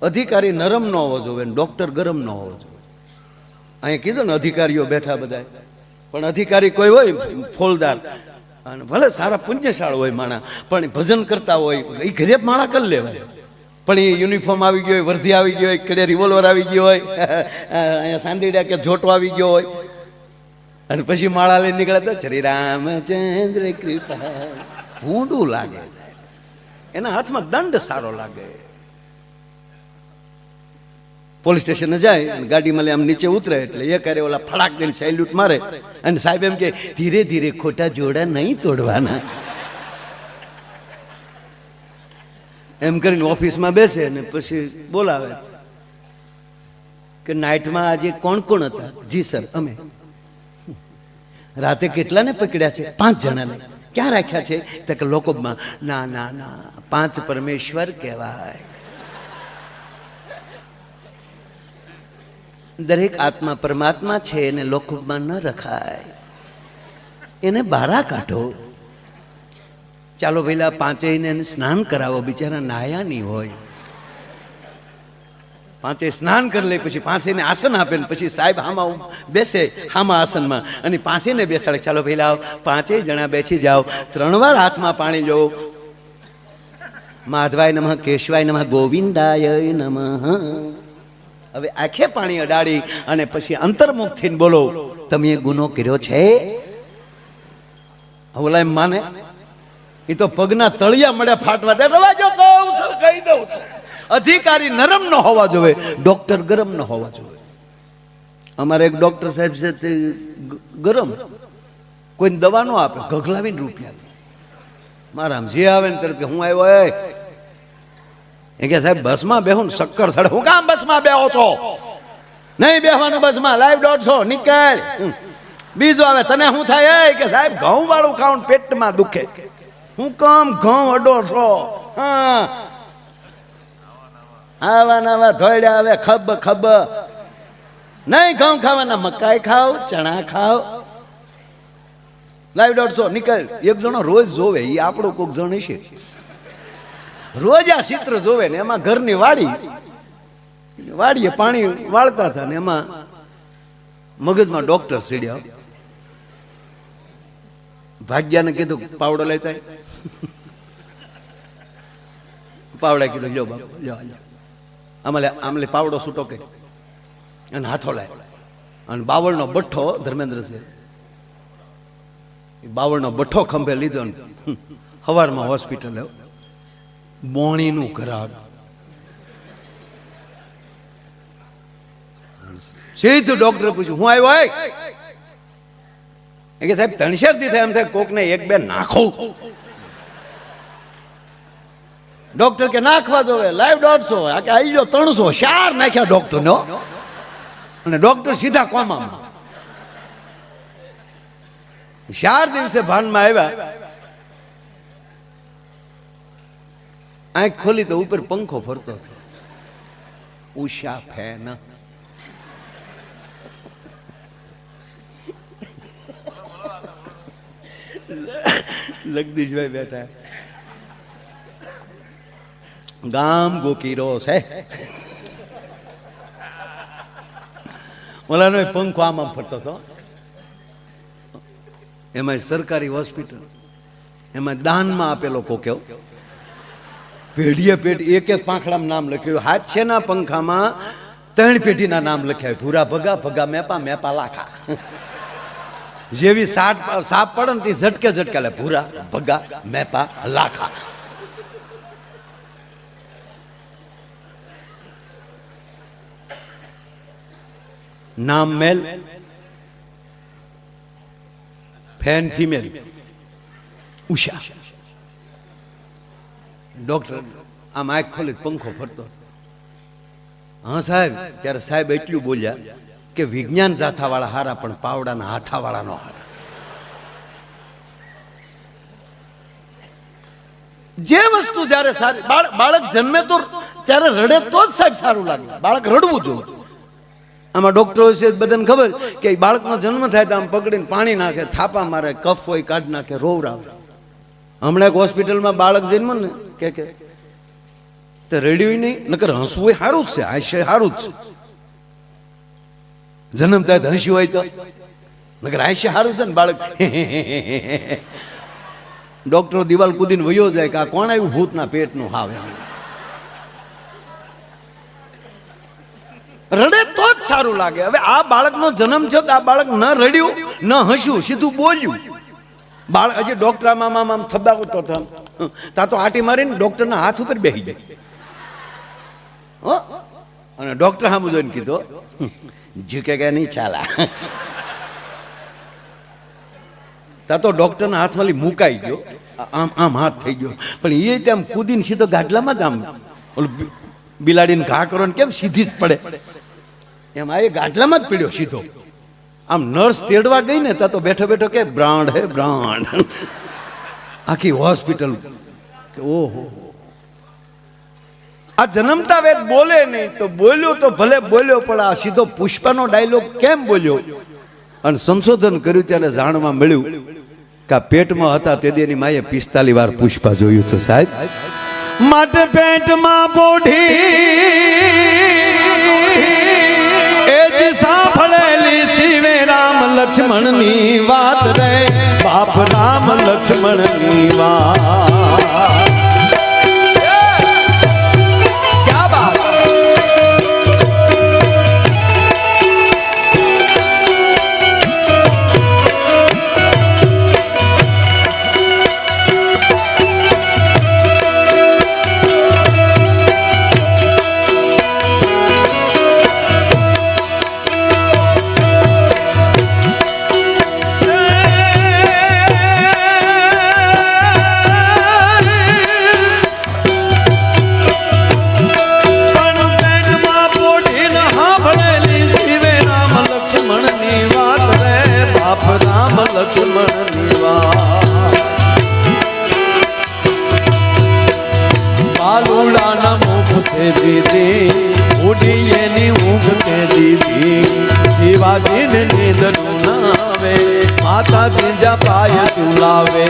અધિકારી નરમ ન હોવો જોઈએ, ડોક્ટર ગરમ ન હોવો જોઈએ. અહીંયા કીધું ને અધિકારીઓ બેઠા બધા, પણ અધિકારી કોઈ હોય ફોલદાર અને ભલે સારા પુણ્યશાળ હોય માણા, પણ ભજન કરતા હોય એ ઘરે માણા કરી લેવાય. પણ એ યુનિફોર્મ આવી ગયો હોય, વર્ધી આવી ગયો હોય, કડે રિવોલ્વર આવી ગયો હોય, અહીંયા સાંદીડા કે જોટો આવી ગયો હોય, અને પછી માળા લઈને નીકળે તો શ્રી રામચંદ્ર કૃપા, ભૂંડું લાગે. એના હાથમાં દંડ સારો લાગે. પોલીસ સ્ટેશન જાય ગાડીમાં આમ નીચે ઉતરે એટલે એ કરે ઓલા ફડાક દઈને સેલ્યુટ મારે, અને સાહેબ એમ કે ધીરે ધીરે ખોટા જોડા નહીં તોડવાના. એમ કરીને ઓફિસમાં બેસે ને પછી બોલાવે કે નાઇટમાં આજે કોણ કોણ હતા? જી સર અમે. રાતે કેટલાને પકડ્યા છે? 5 જણાને. ક્યાં રાખ્યા છે? તો કે લોકોમાં. ના ના ના, 5 પરમેશ્વર કહેવાય. દરેક આત્મા પરમાત્મા છે, એને લોકમાં ન રખાય, એને બહાર કાઢો. ચાલો પેલા 5 સ્નાન કરાવો, બિચારા નાયા નહીં હોય. 5 સ્નાન કરી લે, પછી 5 આસન આપે, પછી સાહેબ હામાં બેસે હામા આસનમાં, અને 5 બેસાડે. ચાલો પેલા 5 જણા બેસી જાઓ, 3 વાર હાથમાં પાણી લો. માધવાય નમઃ, કેશવાય નમઃ, ગોવિંદાય નમઃ. હવે આંખે પાણી અડાડી અને પછી અંતર્મુખ થઈને બોલો, તમે ગુનો કર્યો છે? ઓલા એમ માને? એ તો પગના તળિયા મળે ફાટવા દે. રવાજો કહું છું, કહી દઉં છું. અધિકારી નરમ ન હોવા જોઈએ, ડોક્ટર ગરમ ન હોવા જોઈએ. અમારે એક ડોક્ટર સાહેબ છે તે ગરમ, કોઈ દવા ન આપે, ગગલાવીને રૂપિયા. મારા જે આવે ને તરત હું આવ્યો. એ કે સાહેબ બસમાં બેહું ને શક્કર સડે. હું કામ બસમાં બેહો છો? નહીં બેહવાનું બસમાં, લાઈવ 150 નીકળ. બીજો આવે, તને શું થાય? કે સાહેબ ઘઉં વાળું ખાવું પેટમાં દુખે. હું કામ ઘઉં 150? હા, આવા નવા ધોળ્યા આવે, ખબ ખબ. નહીં ઘઉં ખાવાના, મકાઈ ખાવ, ચણા ખાવ. લાઈવ 150 નીકળ. એક જણો રોજ જોવે, એ આપણું કોઈક જણ છે, રોજ આ ચિત્ર જોવે ને. એમાં ઘરની વાડીએ પાણી વાળતા હતા ને એમાં મગજમાં ડોક્ટર સીડ્યા. ભાગ્યાને કીધું પાવડો લેતા. પાવડા કીધું લ્યો બાપુ, લ્યો આમલે પાવડો છૂટો કરી અને હાથો લાય. અને બાવળનો બઠ્ઠો ધર્મેન્દ્ર છે, બાવળનો બઠ્ઠો ખંભે લીધો ને સવારમાં હોસ્પિટલ બોણીનું કરાર. સીધું ડોક્ટર પૂછ્યું, હું આવ્યો? એ કે સાહેબ 3 શરદી થાય, એમ થાય કોકને 1-2 નાખો. ડોક્ટર કે નાખવા દો. લાઈવ 150 આ કે આવી ગયો 300. 4 નાખ્યા ડોક્ટર નો, અને ડોક્ટર સીધા કોમામાં. 4 દિવસે ભાનમાં આવ્યા. આંખ ખોલી તો ઉપર પંખો ફરતો હતો, ઉષા ફેન. જગદીશભાઈ બેઠા, ગામ ગોકીરો છે. ઓલાનો પંખો આમાં ફરતો હતો. એમાં સરકારી હોસ્પિટલ, એમાં દાનમાં આપેલો કોક્યો. પેઢીએ પેઢી 1-1 પાંખડામાં નામ લખ્યું. હાથેના પંખામાં 3 પેઢીના નામ લખ્યા. ભૂરા ભગા, ભગા મેપા, મેપા લાખા. જેવી સાપ પડે ને તે ઝટકે ઝટકે લે. ભૂરા ભગા મેપા લાખા. નામ મેલ, ફેન ફિમેલ, ઉષા. ડોક્ટર આમ આંખ ખોલી પંખો ફરતો. હા સાહેબ. ત્યારે સાહેબ એટલું બોલ્યા કે વિજ્ઞાન જાથાવાળા હારા, પણ પાવડાના હાથાવાળા નો હારા. જે વસ્તુ જયારે સારી, બાળક જન્મે તો ત્યારે રડે તો જ સાહેબ સારું લાગે. બાળક રડવું જોઈએ. આમાં ડોક્ટરો છે બધાને ખબર કે બાળકનો જન્મ થાય તો આમ પકડીને પાણી નાખે, થાપા મારે, કફ હોય કાઢી નાખે, રોવરાવે. હમણાં એક હોસ્પિટલમાં બાળક જન્મ ને કે તો રેડિયો નહીં, નકર હસવું એ સારું જ છે, હાસ્ય સારું જ છે. જન્મ થાય તો હસ્યું હોય તો, નકર હાસ્ય સારું છે ને બાળક. ડોક્ટરો દિવાલ કૂદીને વયો જાય કે આ કોણ આવ્યું ભૂતના પેટનું હાવ એમ. રડે તો જ સારું લાગે. હવે આ બાળકનો જન્મ થયો તો આ બાળક ન રડ્યું ન હસ્યું, સીધું બોલ્યું. બાળક હજી ડોક્ટર આમ થબ્બા કરતો હતો, તા તો આટી મારીને ડોક્ટરના હાથ ઉપર બેસી જાય. અને ડોક્ટર સામે જોઈને કીધું ઝૂકેગા નહીં ચાલા. તા તો ડોક્ટરના હાથમાં મુકાઈ ગયો, આમ હાથ થઈ ગયો. પણ એ તેમ કૂદીને સીધો ગાડલામાં જ આમ ઓલું બિલાડીને ઘા કરો ને કેમ સીધી જ પડે એમ આ એ ગાડલામાં જ પીડ્યો સીધો. આમ નર્સ તેડવા ગઈ ને તા તો બેઠો બેઠો કે બ્રાન્ડ હે બ્રાન્ડ. આખી હોસ્પિટલ ઓહો. આ જન્મતા વેદ બોલે નહીં તો બોલ્યો તો ભલે બોલ્યો, પણ આ સીધો પુષ્પાનો ડાયલોગ કેમ બોલ્યો? અને સંશોધન કર્યું ત્યારે જાણવા મળ્યું કે આ પેટમાં હતા તે દીની માએ 45 વાર પુષ્પા જોયું તો સાહેબ. માટે પેટમાં પોઢી એ જ સાંભળેલી શિવે રામ લક્ષ્મણની વાત રે, બાપ રામ લક્ષ્મણની વાત. શિવાજીને નીંદનું નાવે, માતા જીજા પાય ઝુલાવે.